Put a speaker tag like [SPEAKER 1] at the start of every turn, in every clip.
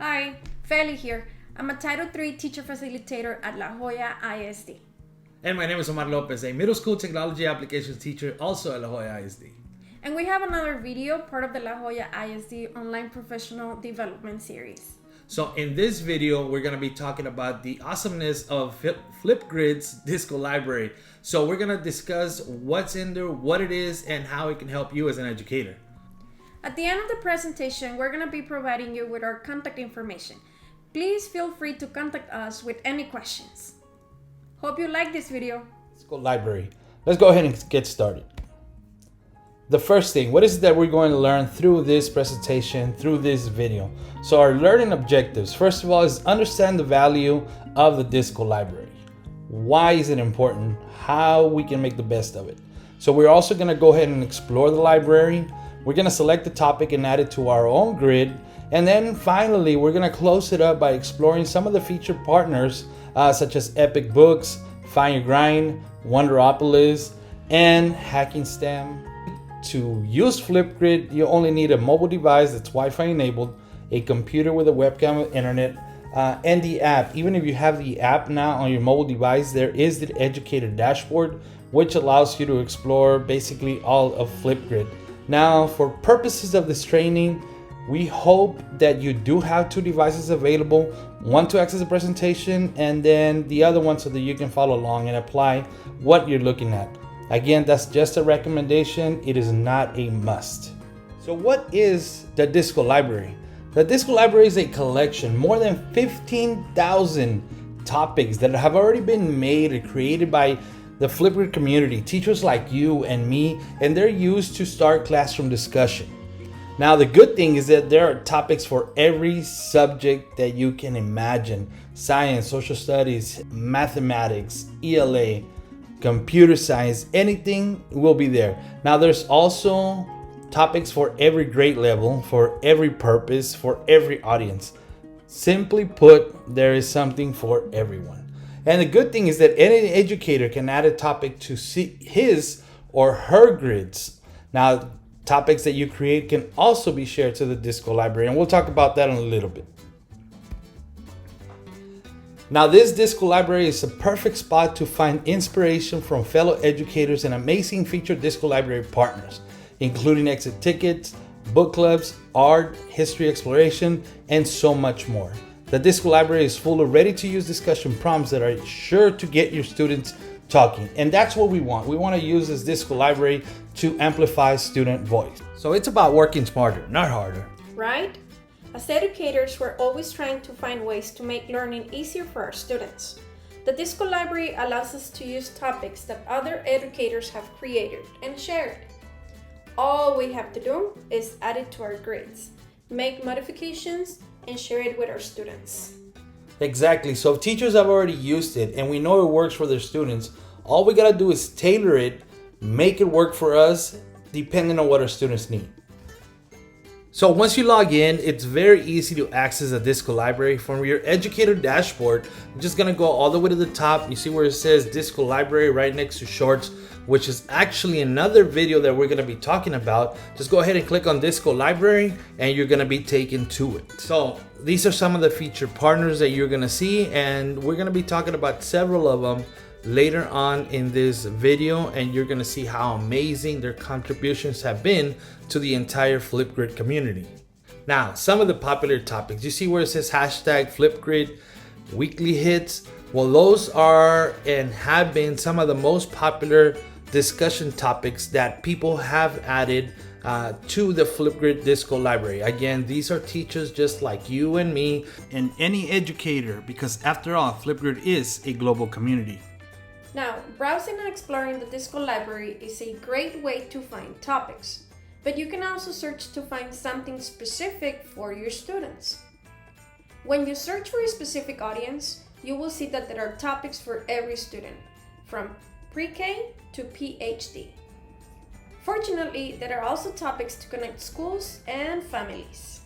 [SPEAKER 1] Hi, Feli here. I'm a Title III teacher facilitator at La Jolla ISD.
[SPEAKER 2] And my name is Omar Lopez, a middle school technology applications teacher also at La Jolla ISD.
[SPEAKER 1] And we have another video, part of the La Jolla ISD online professional development series.
[SPEAKER 2] So in this video, we're going to be talking about the awesomeness of Flipgrid's Disco library. So we're going to discuss what's in there, what it is, and how it can help you as an educator.
[SPEAKER 1] At the end of the presentation, we're going to be providing you with our contact information. Please feel free to contact us with any questions. Hope you like this video.
[SPEAKER 3] Disco library. Let's go ahead and get started. The first thing, what is it that we're going to learn through this presentation, through this video? So our learning objectives, first of all, is understand the value of the Disco library. Why is it important? How we can make the best of it. So we're also going to go ahead and explore the library. We're going to select the topic and add it to our own grid. And then finally, we're going to close it up by exploring some of the featured partners such as Epic Books, Find Your Grind, Wonderopolis, and Hacking STEM. To use Flipgrid, you only need a mobile device that's Wi-Fi enabled, a computer with a webcam with internet, and the app. Even if you have the app now on your mobile device, there is the educator dashboard, which allows you to explore basically all of Flipgrid. Now, for purposes of this training, we hope that you do have two devices available, one to access the presentation and then the other one so that you can follow along and apply what you're looking at. Again, that's just a recommendation. It is not a must. So what is the Disco library? The Disco library is a collection, more than 15,000 topics that have already been made and created by the Flipgrid community, teachers like you and me, and they're used to start classroom discussion. Now, the good thing is that there are topics for every subject that you can imagine. Science, social studies, mathematics, ELA, computer science, anything will be there. Now, there's also topics for every grade level, for every purpose, for every audience. Simply put, there is something for everyone. And the good thing is that any educator can add a topic to his or her grids. Now, topics that you create can also be shared to the Disco library, and we'll talk about that in a little bit. Now, this Disco library is a perfect spot to find inspiration from fellow educators and amazing featured Disco library partners, including exit tickets, book clubs, art, history exploration, and so much more. The Disco library is full of ready-to-use discussion prompts that are sure to get your students talking. And that's what we want. We want to use this Disco library to amplify student voice.
[SPEAKER 2] So it's about working smarter, not harder.
[SPEAKER 1] Right? As educators, we're always trying to find ways to make learning easier for our students. The Disco library allows us to use topics that other educators have created and shared. All we have to do is add it to our grids, make modifications, and share it with our students.
[SPEAKER 3] Exactly. So if teachers have already used it and we know it works for their students, all we got to do is tailor it, make it work for us, depending on what our students need.
[SPEAKER 2] So once you log in, it's very easy to access the Disco library. From your educator dashboard, you're just going to go all the way to the top. You see where it says Disco library right next to shorts, which is actually another video that we're going to be talking about. Just go ahead and click on Disco library and you're going to be taken to it. So these are some of the featured partners that you're going to see, and we're going to be talking about several of them later on in this video, and you're going to see how amazing their contributions have been to the entire Flipgrid community. Now, some of the popular topics, you see where it says hashtag Flipgrid weekly hits. Well, those are and have been some of the most popular discussion topics that people have added to the Flipgrid Disco library. Again, these are teachers just like you and me and any educator, because after all, Flipgrid is a global community.
[SPEAKER 1] Now, browsing and exploring the Disco library is a great way to find topics, but you can also search to find something specific for your students. When you search for a specific audience, you will see that there are topics for every student, from pre-K to PhD. Fortunately, there are also topics to connect schools and families.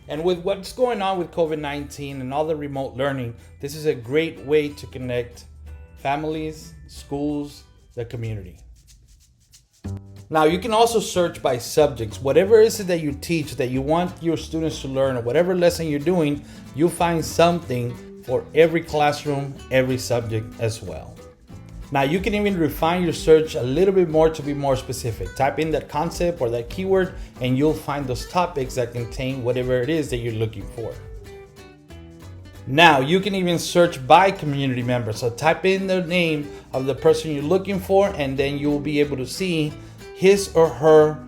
[SPEAKER 3] And with what's going on with COVID-19 and all the remote learning, this is a great way to connect families, schools, the community. Now you can also search by subjects. Whatever it is that you teach, that you want your students to learn, or whatever lesson you're doing, you'll find something for every classroom, every subject as well. Now you can even refine your search a little bit more to be more specific. Type in that concept or that keyword and you'll find those topics that contain whatever it is that you're looking for. Now you can even search by community member. So type in the name of the person you're looking for and then you'll be able to see his or her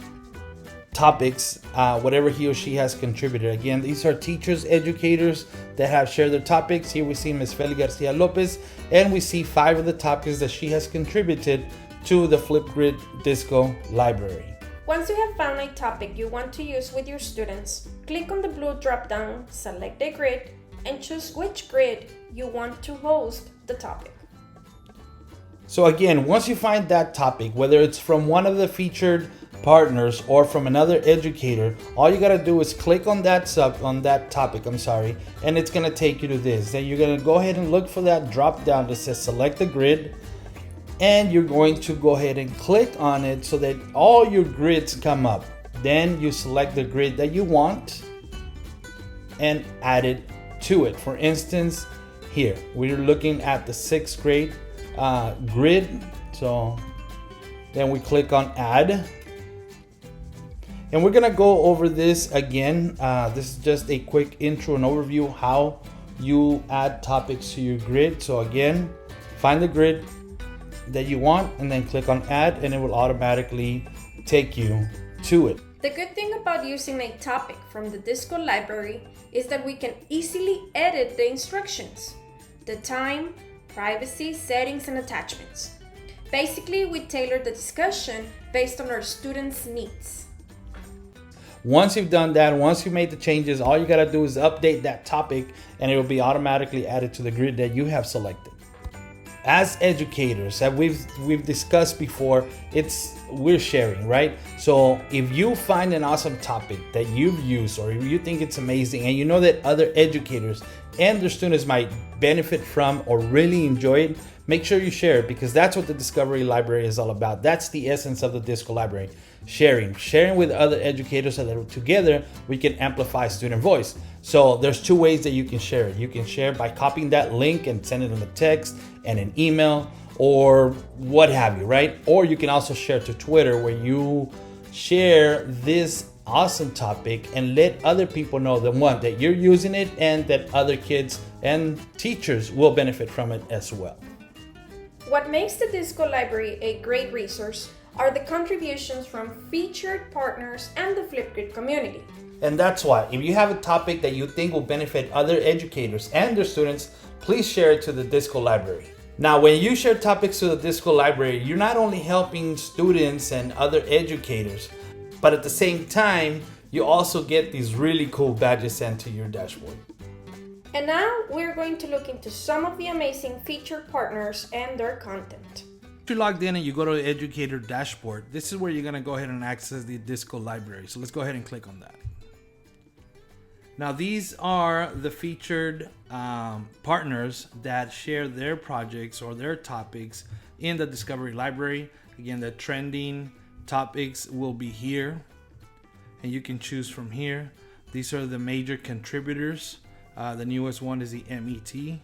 [SPEAKER 3] topics, whatever he or she has contributed. Again, these are teachers, educators that have shared their topics. Here we see Ms. Feli Garcia Lopez, and we see 5 of the topics that she has contributed to the Flipgrid Disco library.
[SPEAKER 1] Once you have found a topic you want to use with your students, click on the blue drop-down, select a grid, and choose which grid you want to host the topic.
[SPEAKER 3] So again, once you find that topic, whether it's from one of the featured partners or from another educator, all you gotta do is click on that topic, and it's gonna take you to this. Then you're gonna go ahead and look for that drop down that says select the grid, and you're going to go ahead and click on it so that all your grids come up. Then you select the grid that you want and add it to it. For instance, here we're looking at the 6th grade grid. So then we click on add. And we're gonna go over this again. This is just a quick intro and overview how you add topics to your grid. So again, find the grid that you want and then click on add and it will automatically take you to it.
[SPEAKER 1] The good thing about using a topic from the Disco library is that we can easily edit the instructions, the time, privacy, settings, and attachments. Basically, we tailor the discussion based on our students' needs.
[SPEAKER 3] Once you've done that, once you've made the changes, all you gotta do is update that topic and it will be automatically added to the grid that you have selected. As educators, as we've discussed before, we're sharing, right? So if you find an awesome topic that you've used or if you think it's amazing and you know that other educators and their students might benefit from or really enjoy it, make sure you share it, because that's what the Discovery Library is all about. That's the essence of the Disco Library. Sharing with other educators so that together we can amplify student voice. So there's 2 ways that you can share it. You can share by copying that link and send it in a text and an email or what have you, right? Or you can also share to Twitter where you share this awesome topic and let other people know that you're using it and that other kids and teachers will benefit from it as well.
[SPEAKER 1] What makes the Disco Library a great resource are the contributions from featured partners and the Flipgrid community.
[SPEAKER 3] And that's why, if you have a topic that you think will benefit other educators and their students, please share it to the Disco Library. Now, when you share topics to the Disco Library, you're not only helping students and other educators, but at the same time, you also get these really cool badges sent to your dashboard.
[SPEAKER 1] And now we're going to look into some of the amazing featured partners and their content.
[SPEAKER 2] If you're logged in and you go to the educator dashboard, this is where you're gonna go ahead and access the Disco library. So let's go ahead and click on that. Now these are the featured partners that share their projects or their topics in the Discovery Library. Again, the trending topics will be here and you can choose from here. These are the major contributors. The newest one is the MET.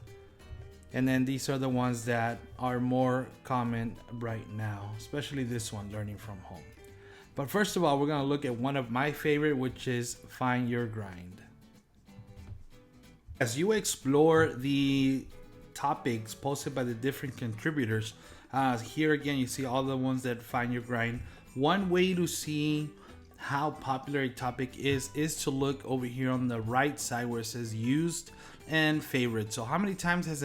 [SPEAKER 2] And then these are the ones that are more common right now, especially this one, Learning from Home. But first of all, we're gonna look at one of my favorite, which is Find Your Grind. As you explore the topics posted by the different contributors, here again, you see all the ones that Find Your Grind. One way to see how popular a topic is to look over here on the right side where it says used and favorite. So how many times has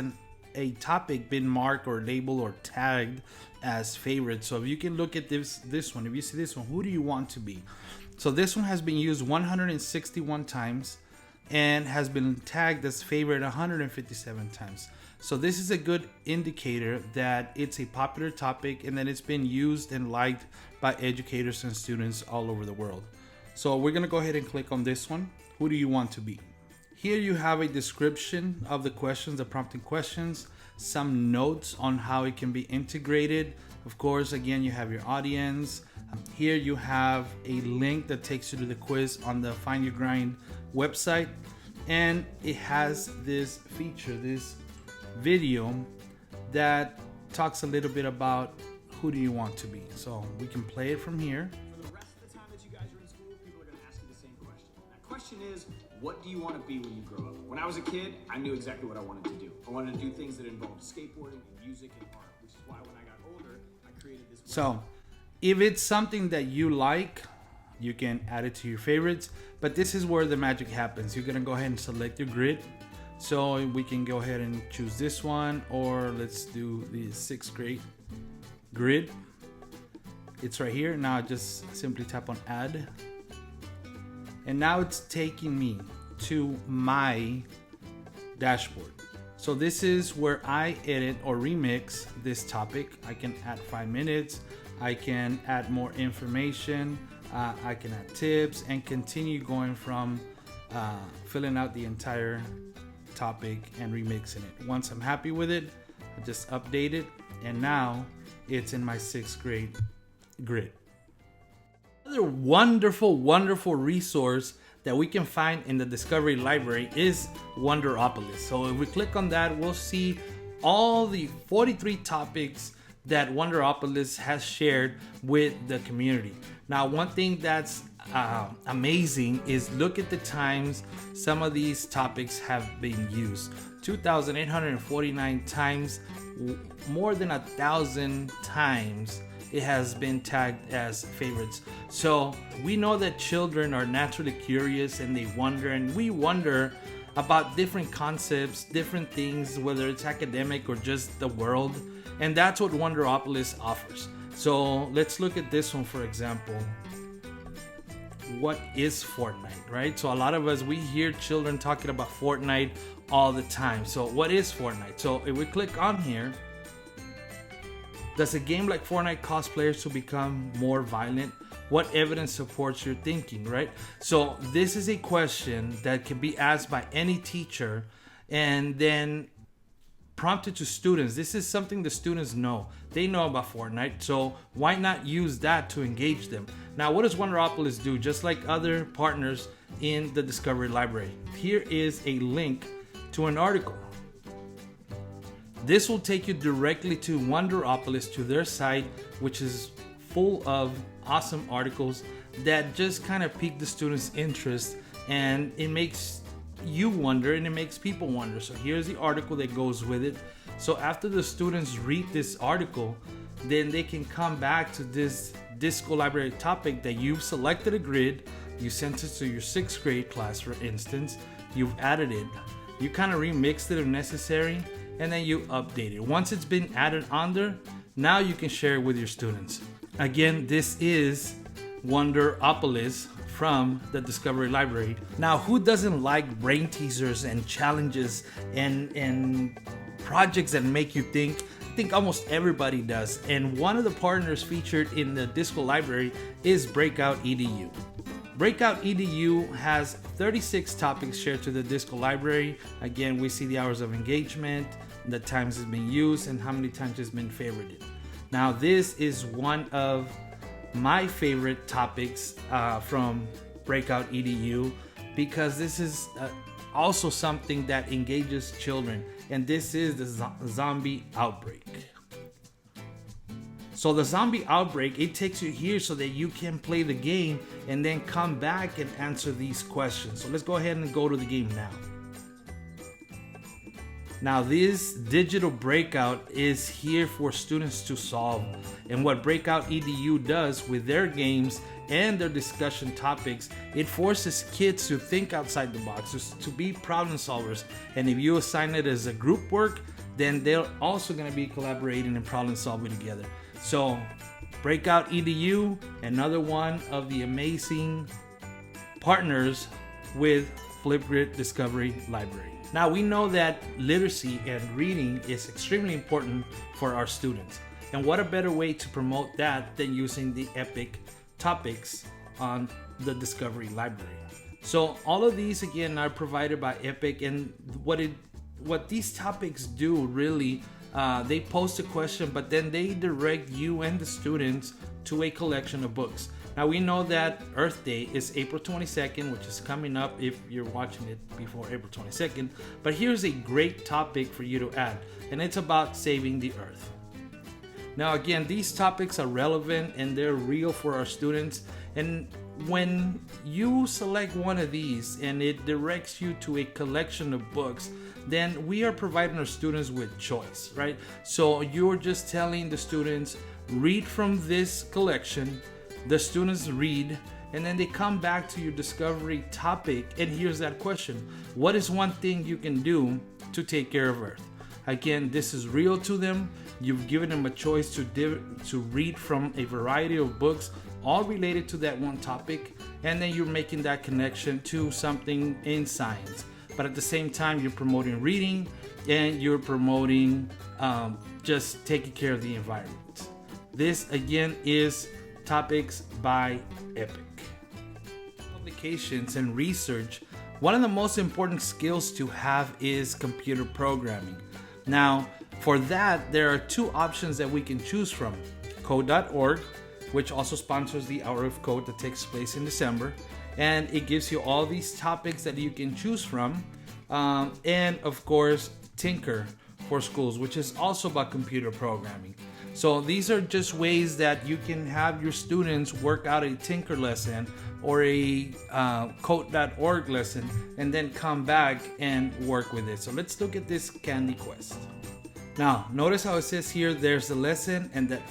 [SPEAKER 2] a topic been marked or labeled or tagged as favorite? So if you can look at this one, if you see this one, who do you want to be? So this one has been used 161 times and has been tagged as favorite 157 times. So this is a good indicator that it's a popular topic and that it's been used and liked by educators and students all over the world. So we're gonna go ahead and click on this one. Who do you want to be? Here you have a description of the questions, the prompting questions, some notes on how it can be integrated. Of course, again, you have your audience,
[SPEAKER 3] Here you have a link that takes you to the quiz on the Find Your Grind website, and it has this feature, this video that talks a little bit about who do you want to be. So we can play it from here.
[SPEAKER 4] For the rest of the time that you guys are in school, people are going to ask you the same question. That question is, what do you want to be when you grow up? When I was a kid, I knew exactly what I wanted to do. I wanted to do things that involved skateboarding and music and art, which is why when I got older, I created this.
[SPEAKER 3] So if it's something that you like, you can add it to your favorites, but this is where the magic happens. You're gonna go ahead and select your grid. So we can go ahead and choose this one, or let's do the 6th grade grid. It's right here. Now just simply tap on add. And now it's taking me to my dashboard. So this is where I edit or remix this topic. I can add 5 minutes. I can add more information. I can add tips and continue going from filling out the entire topic and remixing it. Once I'm happy with it, I just update it, and now it's in my 6th grade grid. Another wonderful resource that we can find in the Discovery Library is Wonderopolis. So if we click on that, we'll see all the 43 topics that Wonderopolis has shared with the community. Now, one thing that's amazing is look at the times some of these topics have been used. 2,849 times, more than 1,000 times it has been tagged as favorites. So we know that children are naturally curious and they wonder, and we wonder about different concepts, different things, whether it's academic or just the world. And that's what Wonderopolis offers. So let's look at this one, for example. What is Fortnite, right? So a lot of us, we hear children talking about Fortnite all the time. So what is Fortnite? So if we click on here, does a game like Fortnite cause players to become more violent? What evidence supports your thinking, right? So this is a question that can be asked by any teacher and then prompted to students. This is something the students know. They know about Fortnite, so why not use that to engage them? Now, what does Wonderopolis do? Just like other partners in the Discovery Library, here is a link to an article. This will take you directly to Wonderopolis, to their site, which is full of awesome articles that just kind of pique the students' interest, and it makes you wonder and it makes people wonder. So here's the article that goes with it. So after the students read this article, then they can come back to this Disco Library topic that you've selected a grid, you sent it to your 6th grade class, for instance, you've added it, you kind of remixed it if necessary, and then you update it. Once it's been added on there, now you can share it with your students. Again, this is Wonderopolis from the Discovery Library. Now, who doesn't like brain teasers and challenges and projects that make you think? I think almost everybody does. And one of the partners featured in the Disco Library is Breakout EDU. Breakout EDU has 36 topics shared to the Disco Library. Again, we see the hours of engagement, the times it's been used, and how many times it's been favorited. Now, this is one of my favorite topics from Breakout EDU, because this is also something that engages children, and this is the zombie outbreak. So the zombie outbreak, it takes you here so that you can play the game and then come back and answer these questions. So let's go ahead and go to the game now. Now, this digital breakout is here for students to solve. And what Breakout EDU does with their games and their discussion topics, it forces kids to think outside the box, to be problem solvers. And if you assign it as a group work, then they're also going to be collaborating and problem solving together. So Breakout EDU, another one of the amazing partners with Flipgrid Discovery Library. Now, we know that literacy and reading is extremely important for our students. And what a better way to promote that than using the EPIC topics on the Discovery Library. So all of these, again, are provided by EPIC, and what these topics do really, they post a question, but then they direct you and the students to a collection of books. Now we know that Earth Day is April 22nd, which is coming up if you're watching it before April 22nd. But here's a great topic for you to add, and it's about saving the Earth. Now again, these topics are relevant and they're real for our students. And when you select one of these and it directs you to a collection of books, then we are providing our students with choice, right? So you're just telling the students, read from this collection. The students read, and then they come back to your discovery topic, and here's that question: what is one thing you can do to take care of Earth? Again, this is real to them. You've given them a choice to read from a variety of books, all related to that one topic, and then you're making that connection to something in science. But at the same time, you're promoting reading, and you're promoting just taking care of the environment. This again is Topics by Epic. Publications and research. One of the most important skills to have is computer programming. Now, for that, there are two options that we can choose from. Code.org, which also sponsors the Hour of Code that takes place in December. And it gives you all these topics that you can choose from. And of course, Tinker for Schools, which is also about computer programming. So these are just ways that you can have your students work out a Tinker lesson or a Code.org lesson and then come back and work with it. So let's look at this Candy Quest. Now, notice how it says here, there's the lesson and the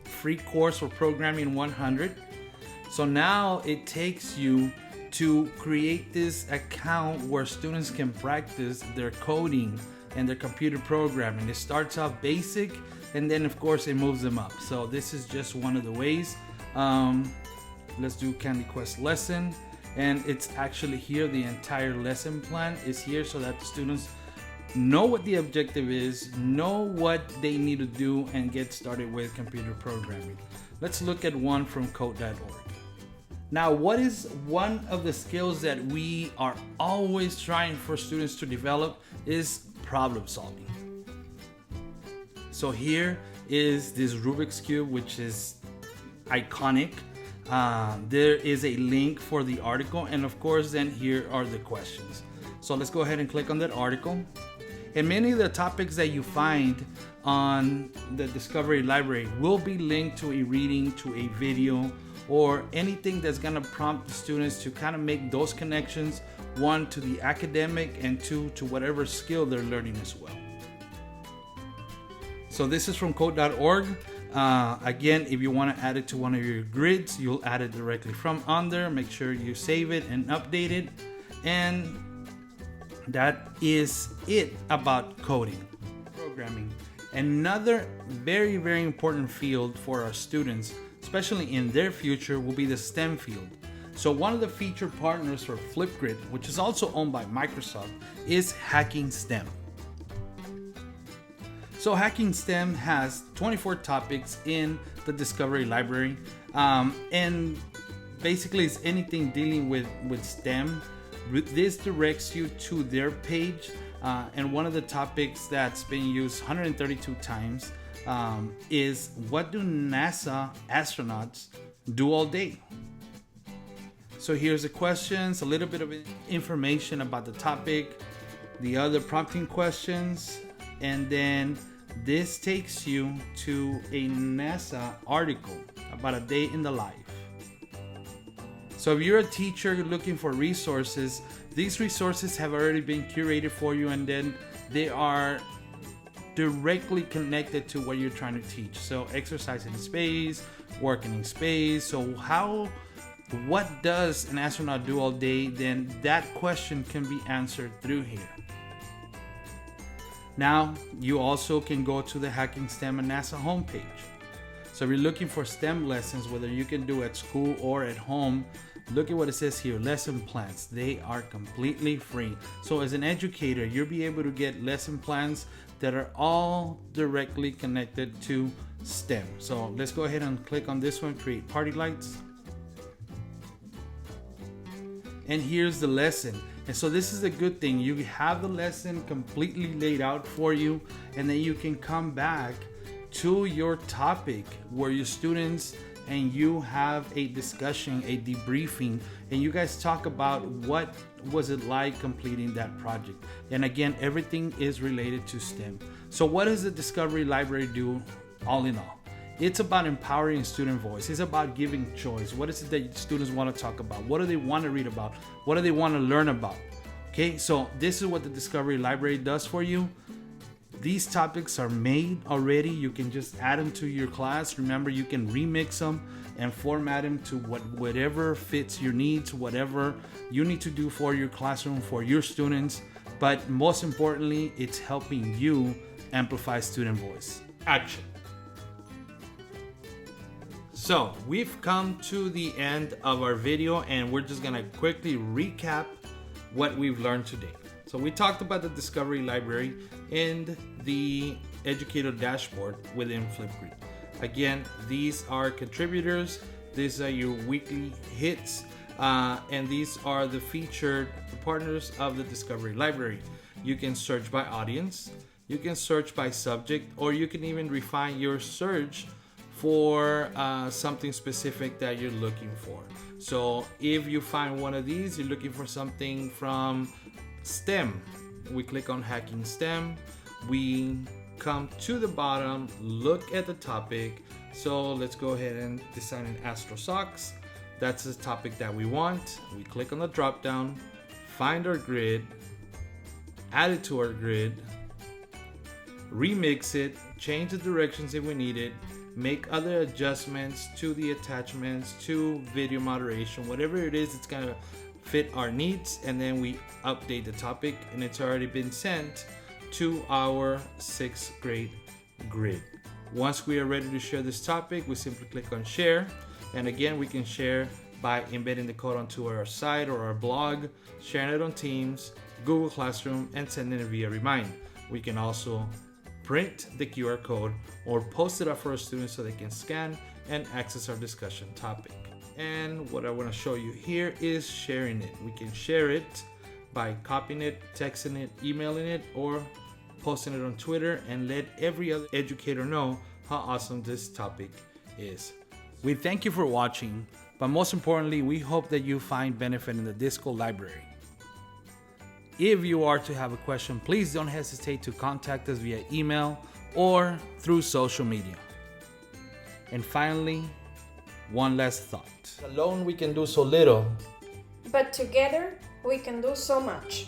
[SPEAKER 3] free course for Programming 100. So now it takes you to create this account where students can practice their coding and their computer programming. It starts off basic, and then of course it moves them up. So this is just one of the ways. Let's do Candy Quest lesson, and it's actually here. The entire lesson plan is here so that the students know what the objective is, know what they need to do, and get started with computer programming. Let's look at one from Code.org. Now, what is one of the skills that we are always trying for students to develop is problem solving. So here is this Rubik's Cube, which is iconic. There is a link for the article, and of course then here are the questions. So let's go ahead and click on that article. And many of the topics that you find on the Discovery Library will be linked to a reading, to a video, or anything that's gonna prompt the students to kind of make those connections, one to the academic and two to whatever skill they're learning as well. So this is from Code.org. Again, if you want to add it to one of your grids, you'll add it directly from on there. Make sure you save it and update it. And that is it about coding. Programming. Another very, very important field for our students, especially in their future, will be the STEM field. So one of the featured partners for Flipgrid, which is also owned by Microsoft, is Hacking STEM. So Hacking STEM has 24 topics in the Discovery Library, and basically it's anything dealing with STEM. This directs you to their page, and one of the topics that's been used 132 times is, what do NASA astronauts do all day? So here's the questions, a little bit of information about the topic, the other prompting questions, and then this takes you to a NASA article about a day in the life. So if you're a teacher looking for resources, these resources have already been curated for you, and then they are directly connected to what you're trying to teach. So exercise in space, working in space. So what does an astronaut do all day? Then that question can be answered through here. Now, you also can go to the Hacking STEM and NASA homepage. So if you're looking for STEM lessons, whether you can do at school or at home, look at what it says here, lesson plans. They are completely free. So as an educator, you'll be able to get lesson plans that are all directly connected to STEM. So let's go ahead and click on this one, create party lights. And here's the lesson. And so this is a good thing. You have the lesson completely laid out for you, and then you can come back to your topic where your students and you have a discussion, a debriefing, and you guys talk about what was it like completing that project. And again, everything is related to STEM. So what does the Discovery Library do all in all? It's about empowering student voice. It's about giving choice. What is it that students want to talk about? What do they want to read about? What do they want to learn about? Okay, so this is what the Discovery Library does for you. These topics are made already. You can just add them to your class. Remember, you can remix them and format them to whatever fits your needs, whatever you need to do for your classroom, for your students. But most importantly, it's helping you amplify student voice. Action. So we've come to the end of our video, and we're just gonna quickly recap what we've learned today. So we talked about the Discovery Library and the educator dashboard within Flipgrid. Again, these are contributors. These are your weekly hits, and these are the featured partners of the Discovery Library. You can search by audience, you can search by subject, or you can even refine your search for something specific that you're looking for. So if you find one of these, you're looking for something from STEM, we click on Hacking STEM, we come to the bottom, look at the topic. So let's go ahead and design an Astro Socks. That's the topic that we want. We click on the drop down, find our grid, add it to our grid, remix it, change the directions if we need it, make other adjustments to the attachments, to video moderation, whatever it is, it's gonna fit our needs, and then we update the topic, and it's already been sent to our 6th grade grid. Once we are ready to share this topic, we simply click on share, and again, we can share by embedding the code onto our site or our blog, sharing it on Teams, Google Classroom, and sending it via Remind. We can also print the QR code or post it up for our students so they can scan and access our discussion topic. And what I want to show you here is sharing it. We can share it by copying it, texting it, emailing it, or posting it on Twitter, and let every other educator know how awesome this topic is. We thank you for watching, but most importantly, we hope that you find benefit in the Disco Library. If you are to have a question, please don't hesitate to contact us via email or through social media. And finally, one last thought.
[SPEAKER 2] Alone we can do so little,
[SPEAKER 1] But together, we can do so much.